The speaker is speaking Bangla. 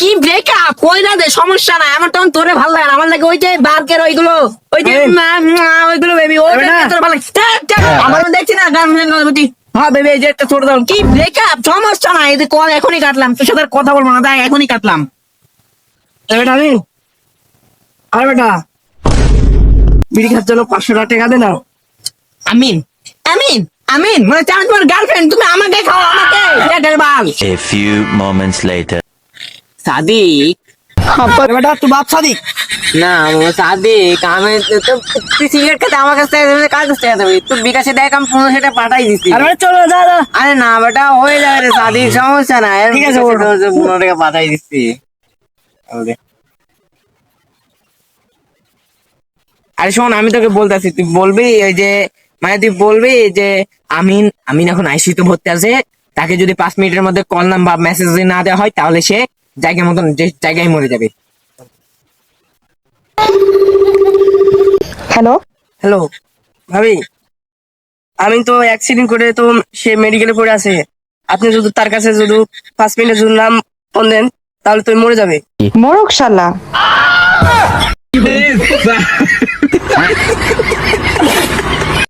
কি ব্রেকআপ কইরা দে, সমস্যা নাই, আমার তখন তোরে ভালো লাগে না, আমার লাগে ওই যে বার্কের ওইগুলো, ওই যে ওইগুলো বেবি, ওইটা তোর ভালো লাগে। আমার দেখছি না গান বলছি, হ্যাঁ বেবি এই যে একটা ছোট দাও, কি ব্রেকআপ, সমস্যা নাই, এই যে কল এখনই কাটলাম, তোর সাথে আর কথা বলবো না, তাই এখনই কাটলাম। বেটা আমি আরে বেটা বিড়ি খাচ্ছ 500 টাকা দে না। আমিন আমিন আমিন মানে আমি তোমার গার্লফ্রেন্ড, তুমি আমাকে খাও, আমাকে পেটের বাল। A few moments later. Sadiq, আরে বেটা তুই বাপ সাদিক? না সাদিক, আমি তো তুই সিগারেট খেতে আমার কাছ থেকে কার কাছ থেকে দেবে, তুই বিকাশে দেখ আমি 15 সেটা পাঠাই দিচ্ছি। আরে বেটা চলো যা যা। আরে না বেটা হয়ে যাবে রে সাদিক, সমস্যা নাই, ঠিক আছে, 15 টাকা পাঠাই দিচ্ছি। আরে শোন, আমি তোকে বলতেছি, তুই বলবি ওই যে, মানে তুই বলবি যে আমিন আমিন এখন আইসিইউতে ভর্তি আছে, তাকে যদি 5 মিনিটের মধ্যে কল নাম বা মেসেজ না দেওয়া হয় তাহলে সে জায়গা মতন যে জায়গায় মরে যাবে। হ্যালো, হ্যালো ভাবি, আমি তো অ্যাক্সিডেন্ট করে তো সে মেডিকেলে পড়ে আছে, আপনি যদি তার কাছে যদি 5 মিনিট যদি নাম ফোন দেন তাহলে তুই মরে যাবে। মরক শালা।